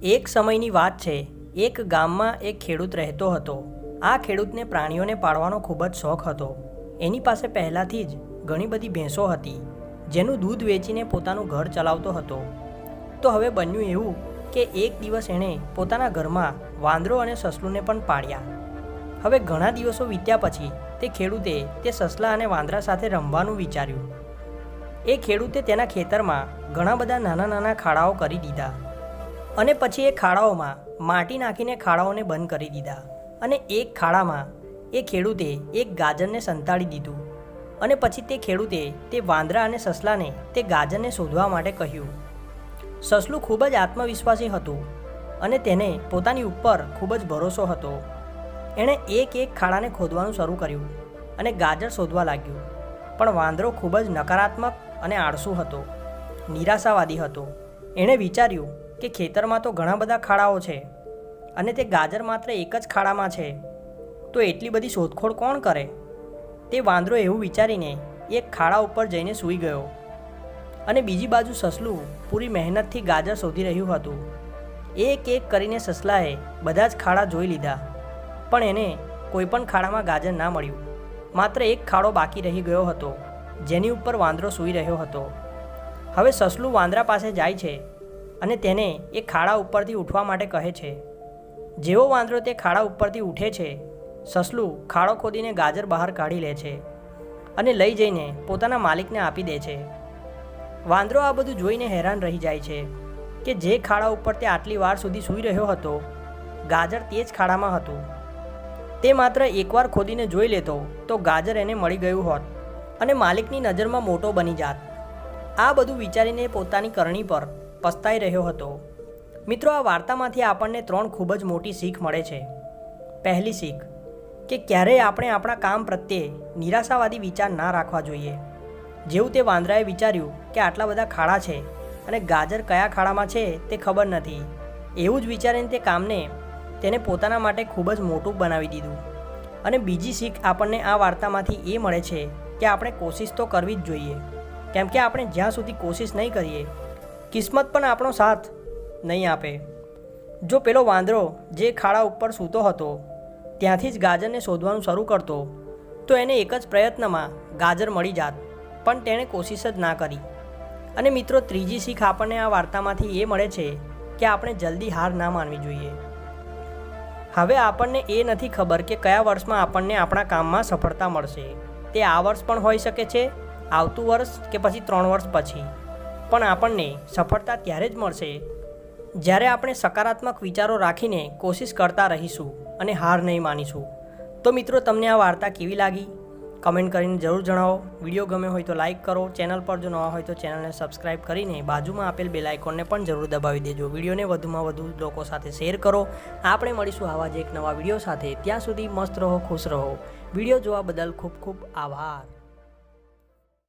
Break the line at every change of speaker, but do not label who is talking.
એક સમયની વાત છે। એક ગામમાં એક ખેડૂત રહેતો હતો। આ ખેડૂતને પ્રાણીઓને પાળવાનો ખૂબ જ શોખ હતો। એની પાસે પહેલાંથી જ ઘણી બધી ભેંસો હતી, જેનું દૂધ વેચીને પોતાનું ઘર ચલાવતો હતો। તો હવે બન્યું એવું કે એક દિવસ એણે પોતાના ઘરમાં વાંદરો અને સસલુંને પણ પાળ્યા। હવે ઘણા દિવસો વીત્યા પછી તે ખેડૂતે તે સસલા અને વાંદરા સાથે રમવાનું વિચાર્યું। એ ખેડૂતે તેના ખેતરમાં ઘણા બધા નાના નાના ખાડાઓ કરી દીધા અને પછી એ ખાડાઓમાં માટી નાખીને ખાડાઓને બંધ કરી દીધા અને એક ખાડામાં એ ખેડૂતે એક ગાજરને સંતાડી દીધું અને પછી તે ખેડૂતે તે વાંદરા અને સસલાને તે ગાજરને શોધવા માટે કહ્યું। સસલું ખૂબ જ આત્મવિશ્વાસી હતું અને તેને પોતાની ઉપર ખૂબ જ ભરોસો હતો। એણે એક એક ખાડાને ખોદવાનું શરૂ કર્યું અને ગાજર શોધવા લાગ્યું, પણ વાંદરો ખૂબ જ નકારાત્મક અને આળસુ હતો, નિરાશાવાદી હતો। એણે વિચાર્યું કે ખેતરમાં તો ઘણા બધા ખાડાઓ છે અને તે ગાજર માત્ર એક જ ખાડામાં છે, તો એટલી બધી શોધખોળ કોણ કરે? તે વાંદરો એવું વિચારીને એક ખાડા ઉપર જઈને સૂઈ ગયો અને બીજી બાજુ સસલું પૂરી મહેનતથી ગાજર શોધી રહ્યું હતું। એક એક કરીને સસલાએ બધા જ ખાડા જોઈ લીધા, પણ એને કોઈ પણ ખાડામાં ગાજર ના મળ્યું। માત્ર એક ખાડો બાકી રહી ગયો હતો, જેની ઉપર વાંદરો સૂઈ રહ્યો હતો। હવે સસલું વાંદરા પાસે જાય છે અને તેને એ ખાડા ઉપરથી ઉઠવા માટે કહે છે। જેવો વાંદરો તે ખાડા ઉપરથી ઉઠે છે, સસલું ખાડો ખોદીને ગાજર બહાર કાઢી લે છે અને લઈ જઈને પોતાના માલિકને આપી દે છે। વાંદરો આ બધું જોઈને હેરાન રહી જાય છે કે જે ખાડા ઉપર તે આટલી વાર સુધી સૂઈ રહ્યો હતો, ગાજર તે જ ખાડામાં હતું। તે માત્ર એકવાર ખોદીને જોઈ લેતો તો ગાજર એને મળી ગયું હોત અને માલિકની નજરમાં મોટો બની જાત। આ બધું વિચારીને પોતાની કરણી પર પસ્તાઈ રહ્યો હતો। મિત્રો, આ વાર્તામાંથી આપણને 3 ખૂબ જ મોટી શીખ મળે છે। પહેલી શીખ કે ક્યારેય આપણે આપણા કામ પ્રત્યે નિરાશાવાદી વિચાર ના રાખવા જોઈએ। જેવું તે વાંદરાએ વિચાર્યું કે આટલા બધા ખાડા છે અને ગાજર કયા ખાડામાં છે તે ખબર નથી, એવું જ વિચારીને તે કામને તેને પોતાના માટે ખૂબ જ મોટું બનાવી દીધું। અને બીજી શીખ આપણને આ વાર્તામાંથી એ મળે છે કે આપણે કોશિશ તો કરવી જ જોઈએ, કેમ કે આપણે જ્યાં સુધી કોશિશ નહીં કરીએ, કિસ્મત પણ આપણો સાથ નહીં આપે। જો પેલો વાંદરો જે ખાડા ઉપર સૂતો હતો ત્યાંથી જ ગાજરને શોધવાનું શરૂ કરતો તો એને એક જ પ્રયત્નમાં ગાજર મળી જાત, પણ તેણે કોશિશ જ ના કરી। અને મિત્રો, ત્રીજી શીખ આપણને આ વાર્તામાંથી એ મળે છે કે આપણે જલ્દી હાર ના માનવી જોઈએ। હવે આપણને એ નથી ખબર કે કયા વર્ષમાં આપણને આપણા કામમાં સફળતા મળશે। તે આ વર્ષ પણ હોઈ શકે છે, આવતું વર્ષ કે પછી 3 વર્ષ પછી, પણ આપણને સફળતા ત્યારે જ મળશે જ્યારે આપણે સકારાત્મક વિચારો રાખીને કોશિશ કરતા રહીશું અને હાર નહીં માનીશું। તો મિત્રો, તમને આ વાર્તા કેવી લાગી? કમેન્ટ કરીને જરૂર જણાવો। વિડીયો ગમે હોય તો લાઇક કરો, ચેનલ પર જો નવા હોય તો ચેનલને સબસ્ક્રાઈબ કરીને બાજુમાં આપેલ બેલ આઇકોનને પણ જરૂર દબાવી દેજો। વિડીયોને વધુમાં વધુ લોકો સાથે શેર કરો। આપણે મળીશું આવા જ એક નવા વિડીયો સાથે। ત્યાં સુધી મસ્ત રહો, ખુશ રહો। વિડીયો જોવા બદલ ખૂબ ખૂબ આભાર।